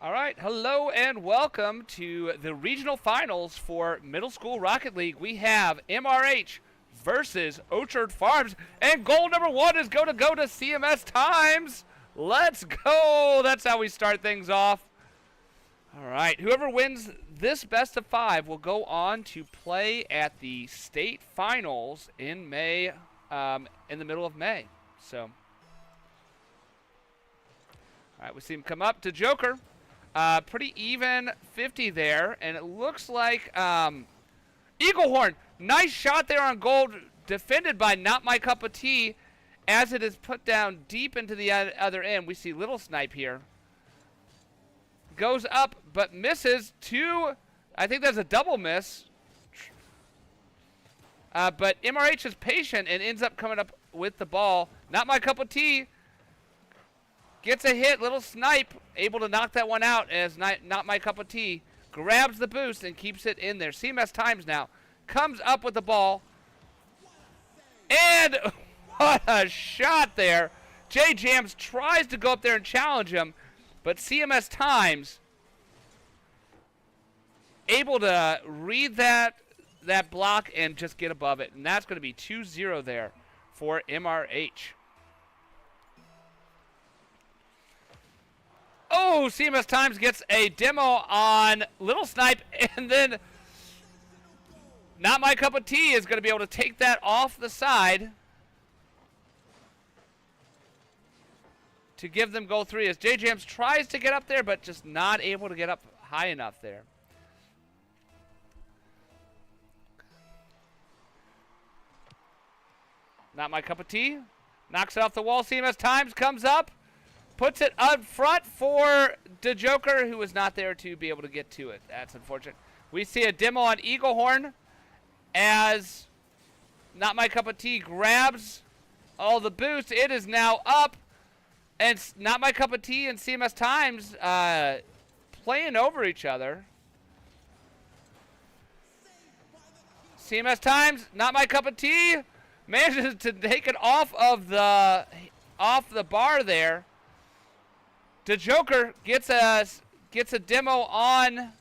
All right, hello and welcome to the regional finals for Middle School Rocket League. We have MRH versus Orchard Farms, and goal number one is going to go to CMS Times. Let's go. That's how we start things off. All right, whoever wins this best of five will go on to play at the state finals in May, in the middle of May. So, all right, we see him come up to Joker. Pretty even 50 there, and it looks like Eagle Horn. Nice shot there on goal, defended by Not My Cup of Tea, as it is put down deep into the other end. We see Little Snipe here. Goes up, but misses two. I think that's a double miss. But MRH is patient and ends up coming up with the ball. Not My Cup of Tea. Gets a hit, Little Snipe, able to knock that one out as Not My Cup of Tea grabs the boost and keeps it in there. CMS Times now comes up with the ball. And what a shot there. J Jams tries to go up there and challenge him, but CMS Times able to read that block and just get above it. And that's going to be 2-0 there for MRH. Oh, CMS Times gets a demo on Little Snipe, and then Not My Cup of Tea is going to be able to take that off the side to give them goal three as J Jams tries to get up there, but just not able to get up high enough there. Not My Cup of Tea knocks it off the wall. CMS Times comes up. Puts it up front for the Joker, who was not there to be able to get to it. That's unfortunate. We see a demo on Eagle Horn as Not My Cup of Tea grabs all the boost. It is now up, and Not My Cup of Tea and CMS Times playing over each other. CMS Times, Not My Cup of Tea, manages to take it off the bar there. The Joker gets a demo on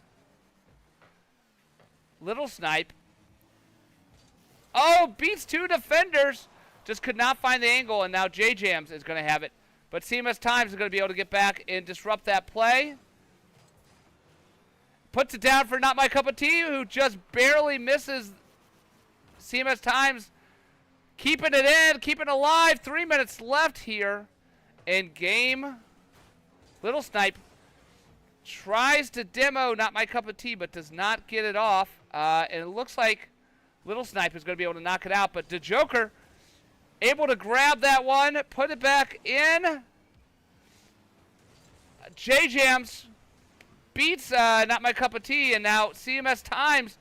Little Snipe. Oh, beats two defenders. Just could not find the angle, and now J Jams is going to have it. But CMS Times is going to be able to get back and disrupt that play. Puts it down for Not My Cup of Tea, who just barely misses CMS Times. Keeping it in, keeping it alive. 3 minutes left here in game. Little Snipe tries to demo Not My Cup of Tea, but does not get it off. And it looks like Little Snipe is going to be able to knock it out. But the Joker able to grab that one, put it back in. J Jams beats Not My Cup of Tea, and now CMS Times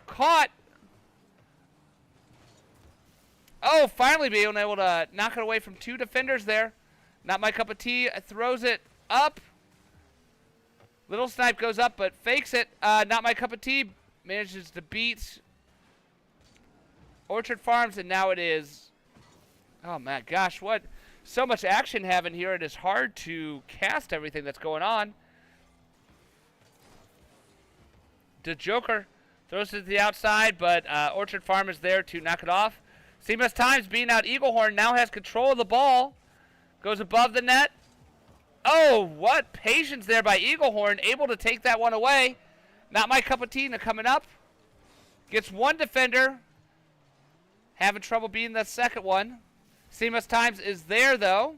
caught. Oh, finally being able to knock it away from two defenders there. Not My Cup of Tea throws it up. Little Snipe goes up but fakes it. Not My Cup of Tea manages to beat Orchard Farms, and now it is, oh my gosh, what, so much action happening here. It is hard to cast everything that's going on. The Joker throws it to the outside, but Orchard Farm is there to knock it off. CMS Times beating out Eagle Horn, now has control of the ball. Goes above the net. Oh, what patience there by Eagle Horn, able to take that one away. Not My Cup of Tea coming up. Gets one defender. Having trouble beating the second one. CMS Times is there, though.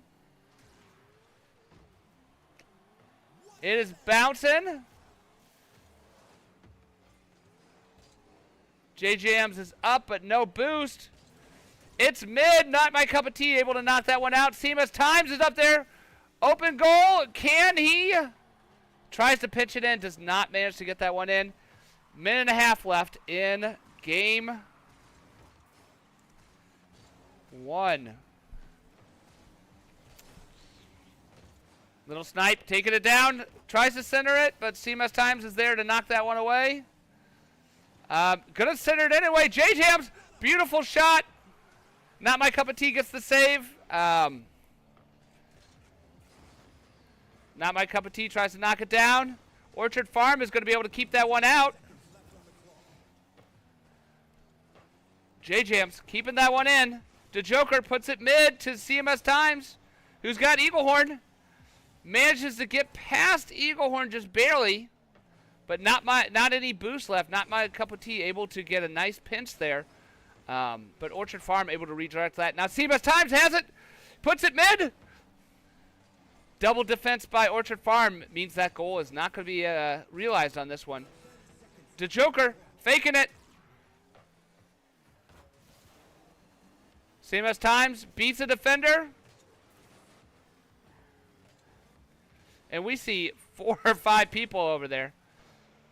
It is bouncing. J Jams is up, but no boost. It's mid. Not My Cup of Tea able to knock that one out. CMS Times is up there. Open goal. Can he? Tries to pitch it in. Does not manage to get that one in. Minute and a half left in game one. Little Snipe taking it down. Tries to center it, but CMS Times is there to knock that one away. Gonna center it anyway. J Jams. Beautiful shot. Not My Cup of Tea gets the save. Not my cup of tea. Tries to knock it down. Orchard Farm is going to be able to keep that one out. J-Jams keeping that one in. DeJoker puts it mid to CMS Times, who's got Eaglehorn. Manages to get past Eaglehorn just barely, but not any boost left. Not my cup of tea. Able to get a nice pinch there. But Orchard Farm able to redirect that. Now CMS Times has it. Puts it mid. Double defense by Orchard Farm means that goal is not going to be realized on this one. DeJoker faking it. CMS Times beats the defender. And we see 4 or 5 people over there.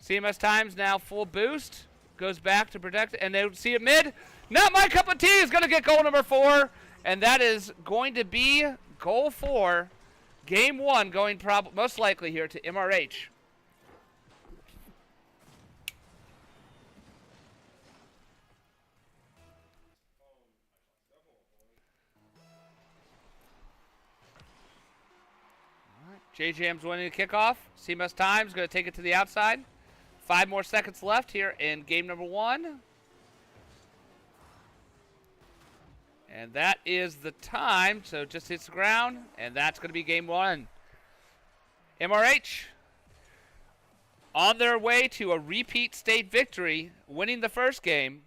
CMS Times now full boost. Goes back to protect, and they see it mid. Not my cup of tea is going to get goal number 4. And that is going to be goal 4. Game 1 going most likely here to MRH. J-Jam's winning the kickoff. CMS Times going to take it to the outside. 5 more seconds left here in game number 1. And that is the time. So just hits the ground. And that's going to be game 1. MRH on their way to a repeat state victory, winning the first game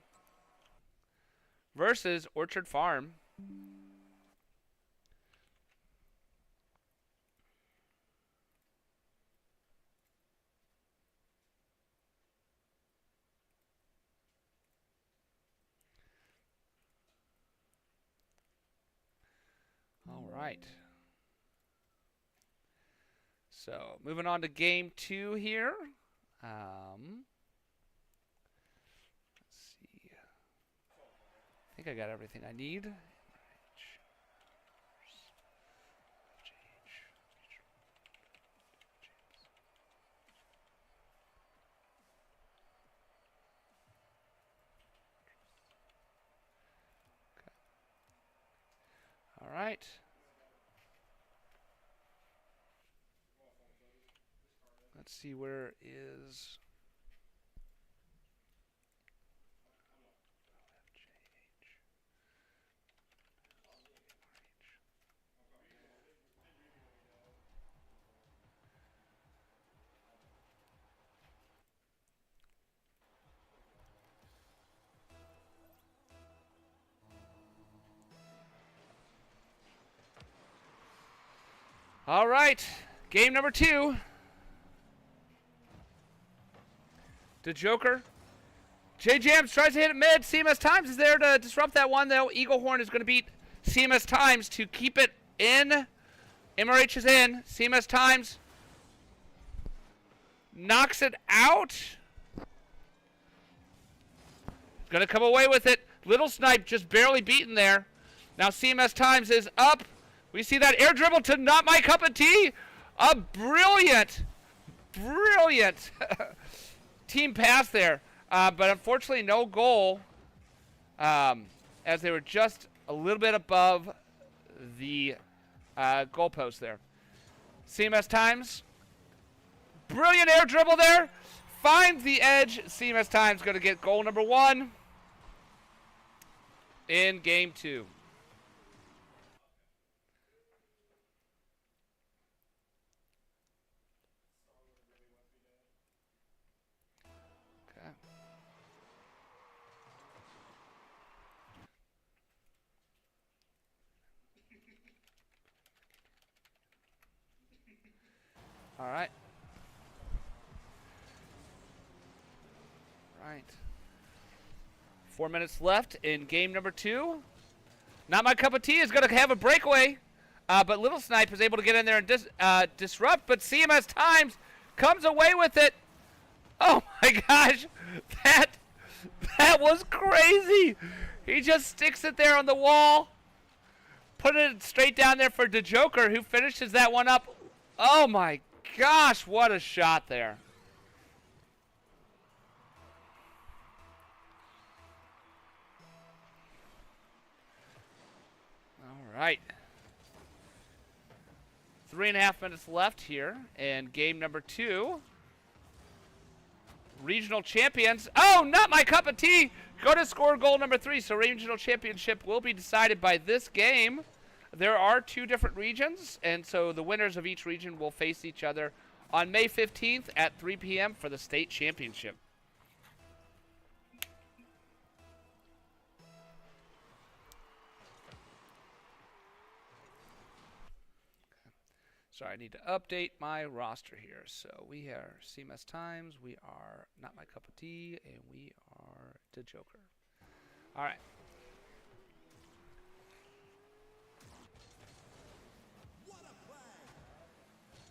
versus Orchard Farm. All right. So moving on to game 2 here. Let's see. I think I got everything I need. All right. Let's see, where is OFJH? All right, game number 2. DeJoker. J-Jams tries to hit it mid. CMS Times is there to disrupt that one, though. Eaglehorn is going to beat CMS Times to keep it in. MRH is in. CMS Times knocks it out. Going to come away with it. Little Snipe just barely beaten there. Now CMS Times is up. We see that air dribble to not my cup of tea. A brilliant team pass there. But unfortunately no goal, as they were just a little bit above the goalpost there. CMS Times. Brilliant air dribble there. Finds the edge. CMS Times going to get goal number 1 in game 2. All right. Right. 4 minutes left in game number 2. Not my cup of tea is going to have a breakaway, but Little Snipe is able to get in there and disrupt. But CMS Times comes away with it. Oh my gosh, that was crazy. He just sticks it there on the wall, put it straight down there for DeJoker, who finishes that one up. Oh my gosh, what a shot there. All right. 3.5 minutes left here in game number 2. Regional champions. Oh, not my cup of tea. Go to score goal number 3. So regional championship will be decided by this game. There are 2 different regions, and so the winners of each region will face each other on May 15th at 3 p.m. for the state championship. Sorry, I need to update my roster here. So we are CMS Times, we are Not My Cup of Tea, and we are the Joker. All right.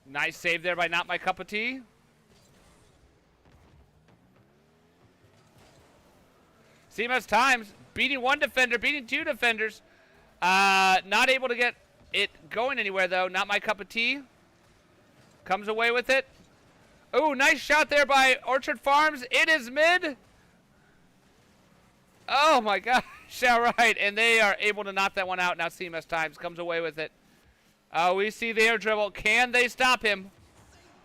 Nice save there by Not My Cup of Tea. CMS Times beating 1 defender, beating 2 defenders. Not able to get it going anywhere, though. Not My Cup of Tea. Comes away with it. Oh, nice shot there by Orchard Farms. It is mid. Oh, my gosh. All right, and they are able to knock that one out. Now CMS Times comes away with it. We see the air dribble. Can they stop him?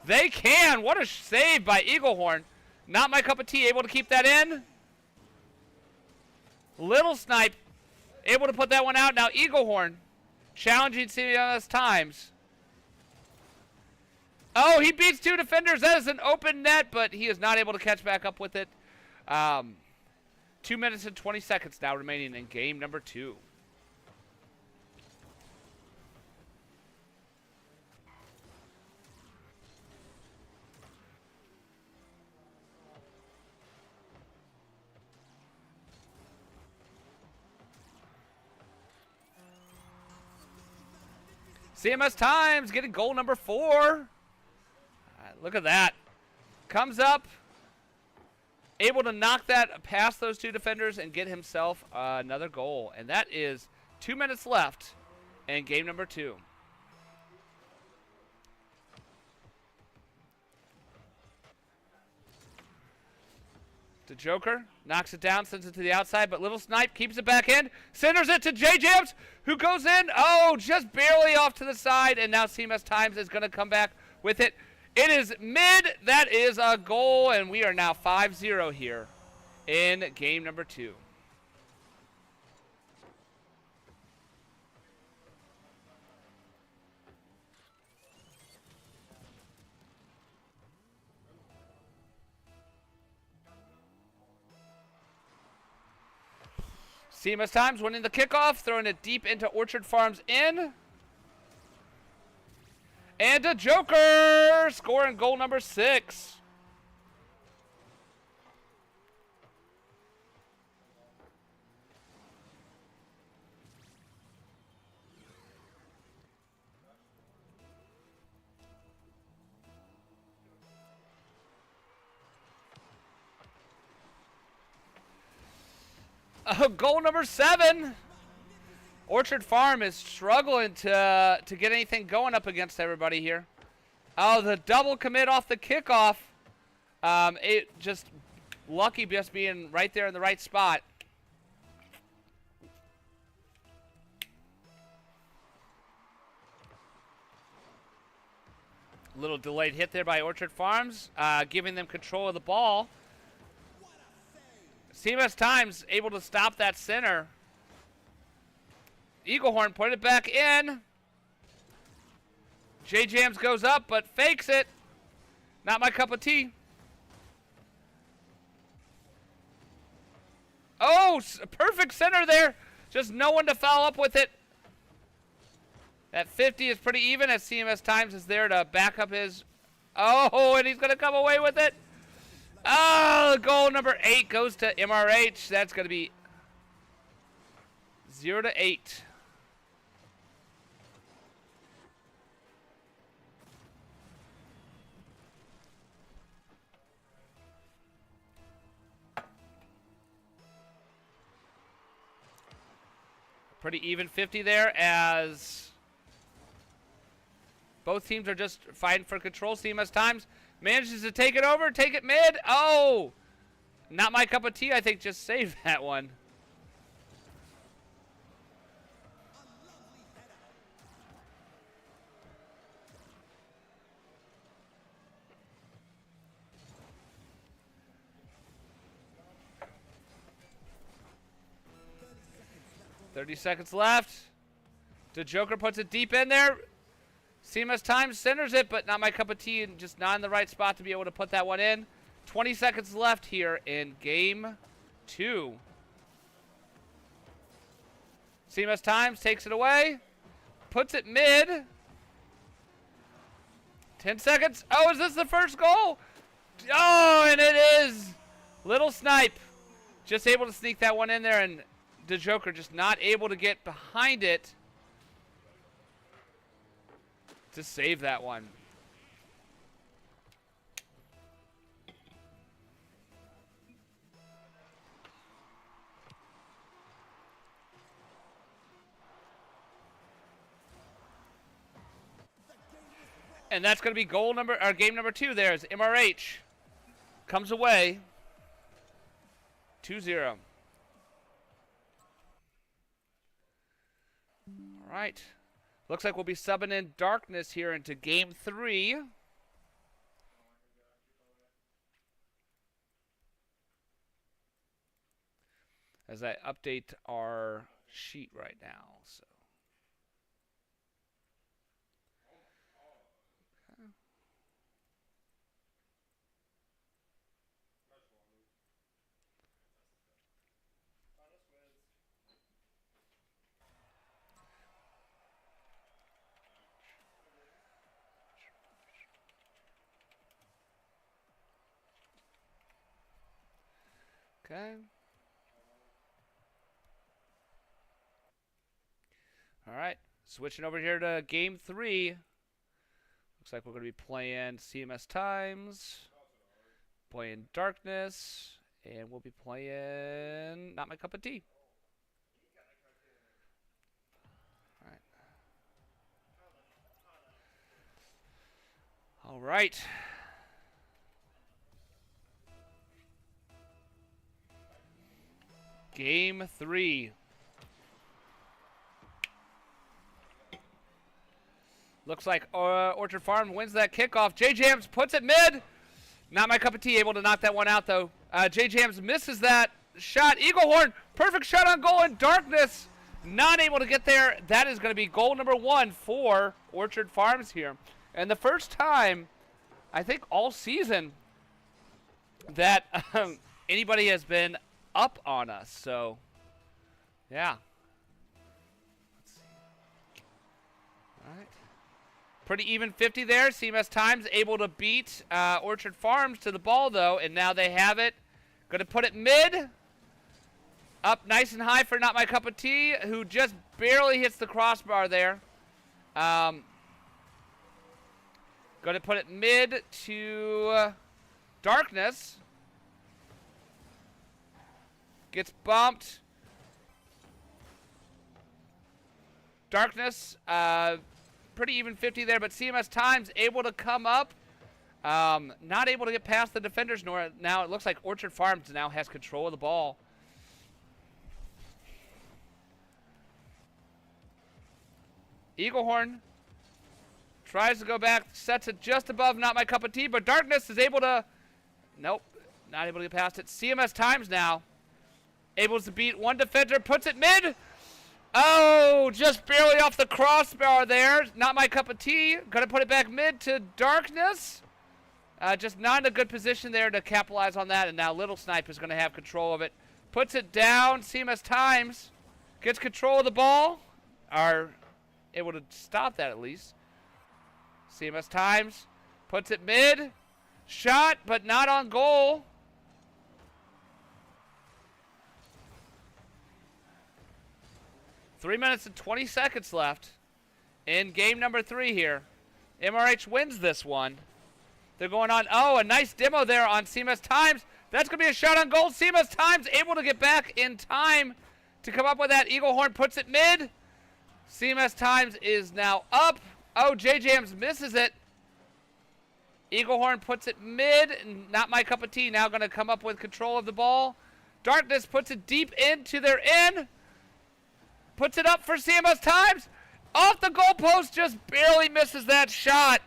They can. What a save by Eaglehorn. Not My Cup of Tea. Able to keep that in. Little Snipe. Able to put that one out. Now Eaglehorn. Challenging CMS Times. Oh, he beats 2 defenders. That is an open net, but he is not able to catch back up with it. 2 minutes and 20 seconds now remaining in game number 2. CMS Times getting goal number 4. Look at that. Comes up. Able to knock that past those 2 defenders and get himself another goal. And that is 2 minutes left in game number 2. The Joker knocks it down, sends it to the outside, but Little Snipe keeps it back in. Centers it to J-Jams, who goes in. Oh, just barely off to the side, and now CMS Times is going to come back with it. It is mid. That is a goal, and we are now 5-0 here in game number 2. CMS Times winning the kickoff, throwing it deep into Orchard Farms in. And a Joker scoring goal number 6. Goal number 7. Orchard Farm is struggling to get anything going up against everybody here. Oh, the double commit off the kickoff. It just lucky just being right there in the right spot. Little delayed hit there by Orchard Farms, giving them control of the ball. CMS Times able to stop that center. Eaglehorn put it back in. J-Jams goes up, but fakes it. Not my cup of tea. Oh, perfect center there. Just no one to follow up with it. That 50 is pretty even as CMS Times is there to back up his... Oh, and he's going to come away with it. Oh, goal number 8 goes to MRH. That's going to be 0-8. Pretty even 50 there as both teams are just fighting for control. CMS Times manages to take it over, take it mid. Oh, not my cup of tea. I think just saved that one. 30 seconds left. The Joker puts it deep in there. CMS Times centers it, but not my cup of tea, and just not in the right spot to be able to put that one in. 20 seconds left here in game 2. CMS Times takes it away. Puts it mid. 10 seconds. Oh, is this the first goal? Oh, and it is. Little Snipe just able to sneak that one in there, and the Joker just not able to get behind it to save that one. And that's going to be game number 2 there as MRH comes away 2-0. All right. Looks like we'll be subbing in Darkness here into game 3. As I update our sheet right now. So. Okay. All right. Switching over here to game 3. Looks like we're going to be playing CMS Times, playing Darkness, and we'll be playing Not My Cup of Tea. All right. Game 3. Looks like Orchard Farm wins that kickoff. J-Jams puts it mid. Not my cup of tea. Able to knock that one out, though. J-Jams misses that shot. Eaglehorn, perfect shot on goal in Darkness. Not able to get there. That is going to be goal number 1 for Orchard Farms here. And the first time, I think all season, that anybody has been up on us. So, yeah. Let's see. All right. Pretty even 50 there. CMS Times able to beat Orchard Farms to the ball, though, and now they have it. Going to put it mid. Up nice and high for Not My Cup of Tea, who just barely hits the crossbar there. Going to put it mid to Darkness. Gets bumped. Darkness, pretty even 50 there, but CMS Times able to come up. Not able to get past the defenders, nor now it looks like Orchard Farms now has control of the ball. Eaglehorn tries to go back, sets it just above Not My Cup of Tea, but Darkness is able to, nope, not able to get past it. CMS Times now able to beat one defender, puts it mid. Oh, just barely off the crossbar there. Not My Cup of Tea. Going to put it back mid to Darkness. Just not in a good position there to capitalize on that. And now Little Snipe is going to have control of it. Puts it down. CMS Times gets control of the ball. Are able to stop that at least. CMS Times puts it mid. Shot, but not on goal. Three minutes and 20 seconds left in game number 3 here. MRH wins this one. They're going on. Oh, a nice demo there on CMS Times. That's going to be a shot on goal. CMS Times able to get back in time to come up with that. Eaglehorn puts it mid. CMS Times is now up. Oh, J-Jams misses it. Eaglehorn puts it mid. Not My Cup of Tea now going to come up with control of the ball. Darkness puts it deep into their end. Puts it up for CMS Times. Off the goalpost, just barely misses that shot.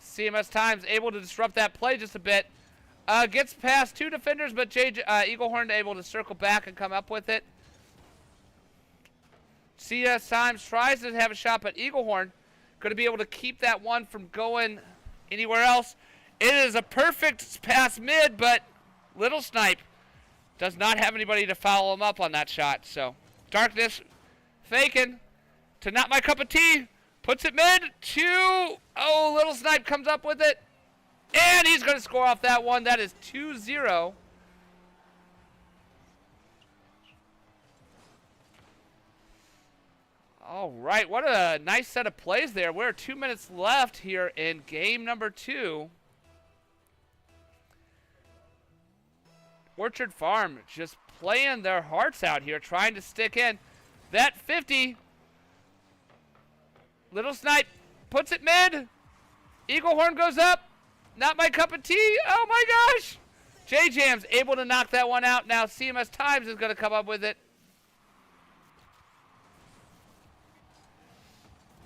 CMS Times able to disrupt that play just a bit. Gets past 2 defenders, but Eaglehorn able to circle back and come up with it. CS Times tries to have a shot, but Eaglehorn going to be able to keep that one from going anywhere else. It is a perfect pass mid, but Little Snipe does not have anybody to follow him up on that shot. So Darkness faking to not my cup of tea. Puts it mid to, oh, Little Snipe comes up with it. And he's going to score off that one. That is 2-0. All right, what a nice set of plays there. We're 2 minutes left here in game number 2. Orchard Farm just playing their hearts out here, trying to stick in. That 50. Little Snipe puts it mid. Eaglehorn goes up. Not my cup of tea. Oh my gosh. J-Jam's able to knock that one out. Now CMS Times is going to come up with it.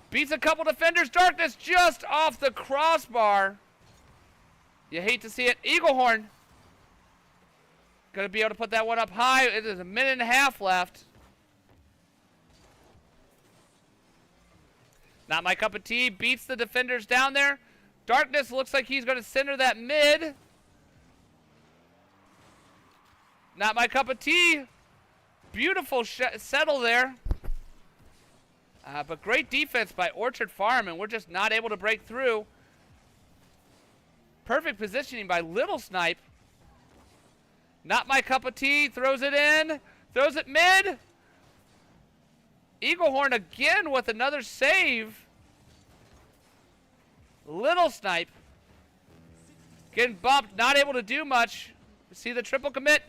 Beats a couple defenders. Darkness just off the crossbar. You hate to see it. Eaglehorn going to be able to put that one up high. It is a minute and a half left. Not my cup of tea. Beats the defenders down there. Darkness looks like he's going to center that mid. Not my cup of tea. Beautiful settle there. But great defense by Orchard Farm, and we're just not able to break through. Perfect positioning by Little Snipe. Not my cup of tea. Throws it in. Throws it mid. Eaglehorn again with another save. Little Snipe getting bumped, not able to do much. See the triple commit.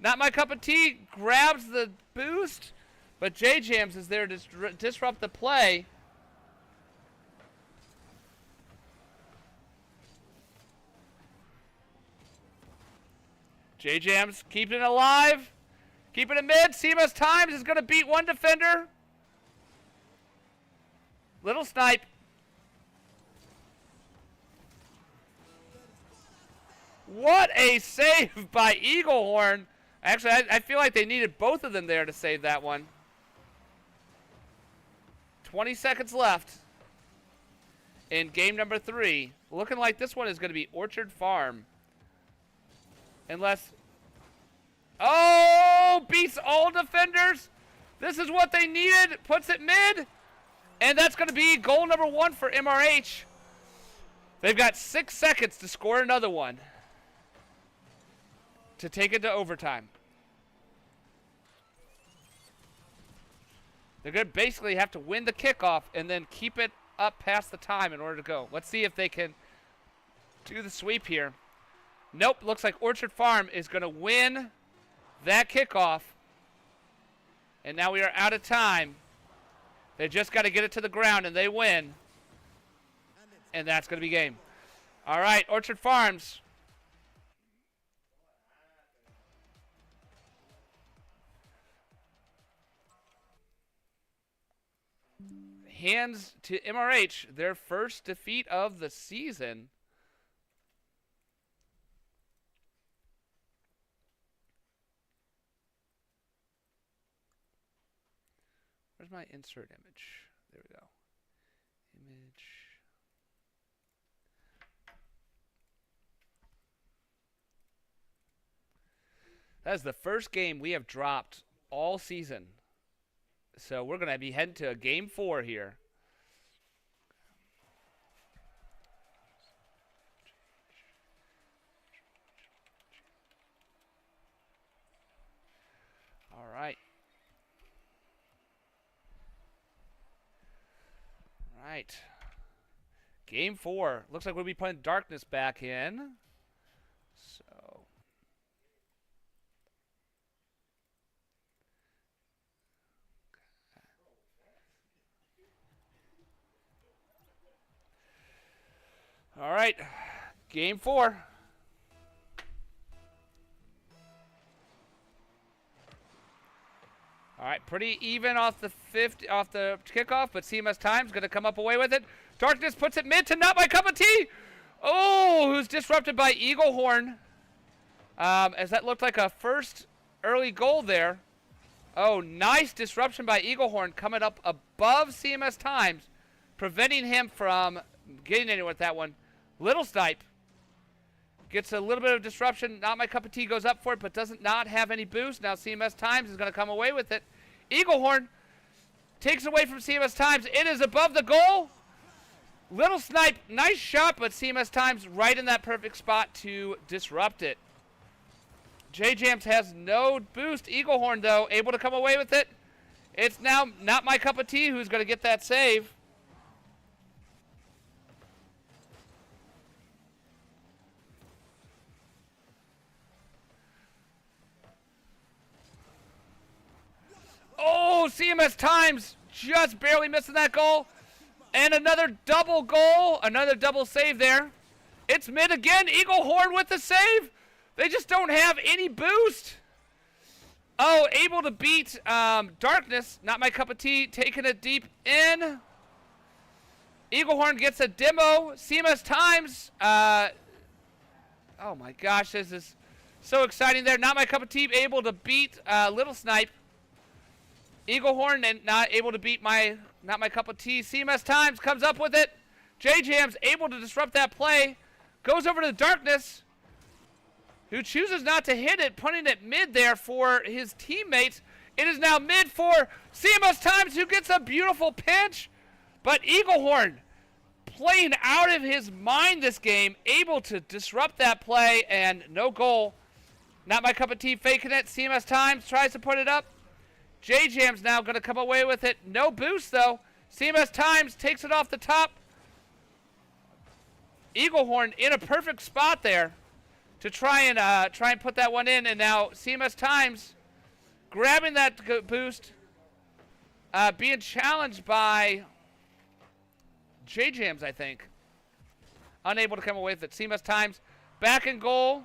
Not my cup of tea. Grabs the boost, but J-Jams is there to disrupt the play. J-Jams keeping it alive. Keeping it mid. CMS Times is going to beat one defender. Little Snipe. What a save by Eaglehorn. Actually, I feel like they needed both of them there to save that one. 20 seconds left in game number 3. Looking like this one is going to be Orchard Farm. Unless... Oh! Beats all defenders. This is what they needed. Puts it mid. And that's going to be goal number 1 for MRH. They've got 6 seconds to score another one to take it to overtime. They're going to basically have to win the kickoff and then keep it up past the time in order to go. Let's see if they can do the sweep here. Nope, looks like Orchard Farm is going to win that kickoff. And now we are out of time. They just got to get it to the ground and they win. And that's going to be game. All right, Orchard Farms. Hands to MRH, their first defeat of the season. Where's my insert image? There we go. Image. That is the first game we have dropped all season. So we're going to be heading to game 4 here. All right. All right. Game 4. Looks like we'll be putting Darkness back in. So... All right, game 4. All right, pretty even off the kickoff, but CMS Times going to come up away with it. Darkness puts it mid to not my cup of tea. Oh, who's disrupted by Eaglehorn. as that looked like a first early goal there. Oh, nice disruption by Eaglehorn coming up above CMS Times, preventing him from getting anywhere with that one. Little Snipe gets a little bit of disruption. Not My Cup of Tea goes up for it, but doesn't not have any boost. Now CMS Times is going to come away with it. Eaglehorn takes away from CMS Times. It is above the goal. Little Snipe, nice shot, but CMS Times right in that perfect spot to disrupt it. J-Jams has no boost. Eaglehorn, though, able to come away with it. It's now Not My Cup of Tea who's going to get that save. Oh, CMS Times just barely missing that goal. And another double goal, another double save there. It's mid again. Eaglehorn with the save. They just don't have any boost. Oh, able to beat Darkness. Not My Cup of Tea. Taking it deep in. Eaglehorn gets a demo. CMS Times. Oh my gosh, this is so exciting there. Not My Cup of Tea able to beat Little Snipe. Eaglehorn and not able to beat Not My Cup of Tea. CMS Times comes up with it. J-Jams able to disrupt that play. Goes over to Darkness, who chooses not to hit it, putting it mid there for his teammates. It is now mid for CMS Times, who gets a beautiful pinch. But Eaglehorn playing out of his mind this game, able to disrupt that play, and no goal. Not My Cup of Tea faking it. CMS Times tries to put it up. J-Jam's now going to come away with it. No boost, though. CMS Times takes it off the top. Eaglehorn in a perfect spot there to try and put that one in. And now CMS Times grabbing that boost, being challenged by J-Jams, I think. Unable to come away with it. CMS Times back in goal.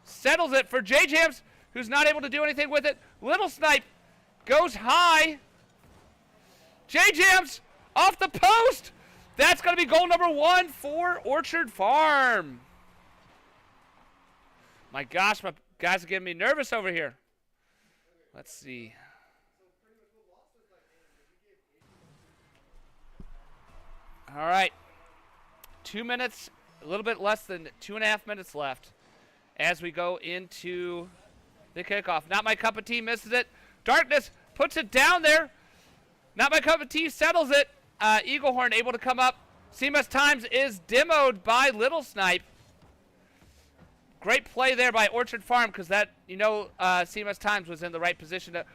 Settles it for J-Jams, who's not able to do anything with it. Little Snipe goes high. J-Jams off the post. That's going to be goal number 1 for Orchard Farm. My gosh, my guys are getting me nervous over here. Let's see. All right. 2 minutes, a little bit less than 2.5 minutes left as we go into the kickoff. Not My Cup of Tea misses it. Darkness puts it down there. Not My Cup of Tea settles it. Eaglehorn able to come up. CMS Times is demoed by Little Snipe. Great play there by Orchard Farm, because that, CMS Times was in the right position to...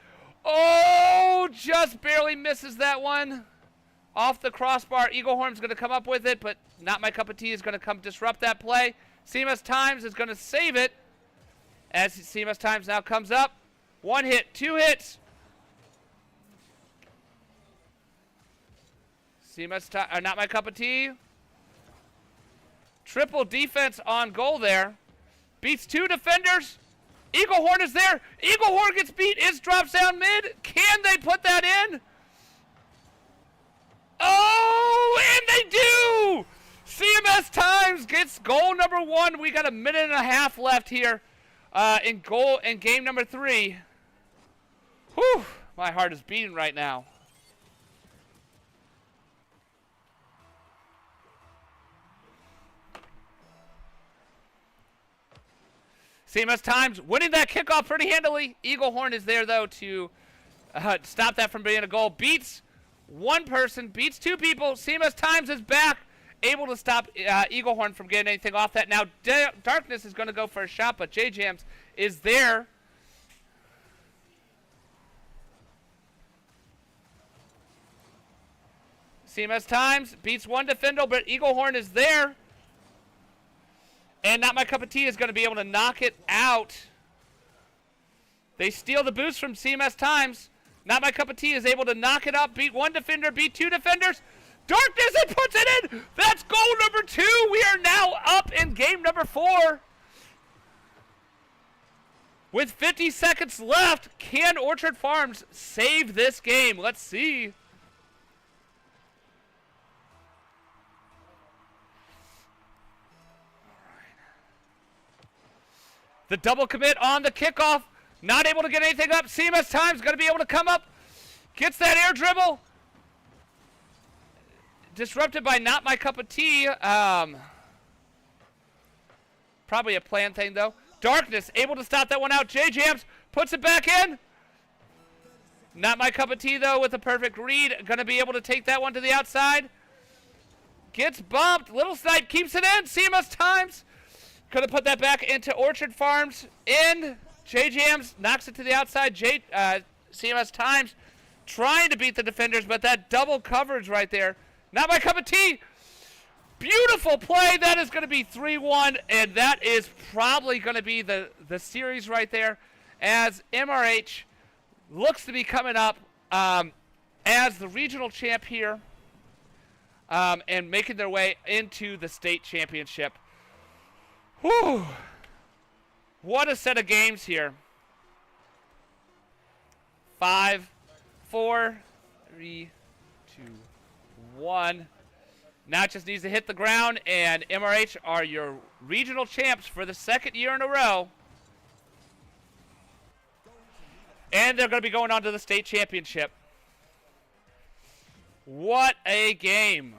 Oh, just barely misses that one. Off the crossbar. Eaglehorn's going to come up with it, but Not My Cup of Tea is going to come disrupt that play. CMS Times is going to save it. As CMS Times now comes up. 1 hit, 2 hits. Not My Cup of Tea. Triple defense on goal there. Beats 2 defenders. Eaglehorn is there. Eaglehorn gets beat. It drops down mid. Can they put that in? Oh, and they do! CMS Times gets goal number 1. We got a minute and a half left here in game number 3. Whew, my heart is beating right now. CMS Times winning that kickoff pretty handily. Eaglehorn is there, though, to stop that from being a goal. Beats 1 person, beats 2 people. CMS Times is back, able to stop Eaglehorn from getting anything off that. Now, Darkness is going to go for a shot, but J-Jams is there. CMS Times beats 1 defender, but Eaglehorn is there. And Not My Cup of Tea is going to be able to knock it out. They steal the boost from CMS Times. Not My Cup of Tea is able to knock it up, beat 1 defender, beat 2 defenders. Darkness, it puts it in. That's goal number 2. We are now up in game number 4. With 50 seconds left, can Orchard Farms save this game? Let's see. The double commit on the kickoff. Not able to get anything up. CMS Times going to be able to come up. Gets that air dribble. Disrupted by Not My Cup of Tea. Probably a plan thing, though. Darkness able to stop that one out. J-Jams puts it back in. Not My Cup of Tea, though, with a perfect read. Going to be able to take that one to the outside. Gets bumped. Little Snipe keeps it in. CMS Times. Going to put that back into Orchard Farms. In. J-Jams knocks it to the outside. CMS Times trying to beat the defenders, but that double coverage right there. Not My Cup of Tea. Beautiful play. That is going to be 3-1, and that is probably going to be the series right there as MRH looks to be coming up as the regional champ here and making their way into the state championship. Whew. What a set of games here. 5, 4, 3, 2, 1. Now it just needs to hit the ground, and MRH are your regional champs for the second year in a row. And they're going to be going on to the state championship. What a game.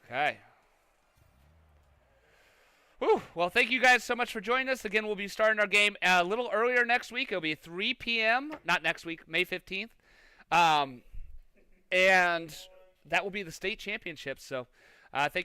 Okay. Whew. Well, thank you guys so much for joining us. Again, we'll be starting our game a little earlier next week. It'll be 3 p.m. Not next week, May 15th. And that will be the state championship. So thank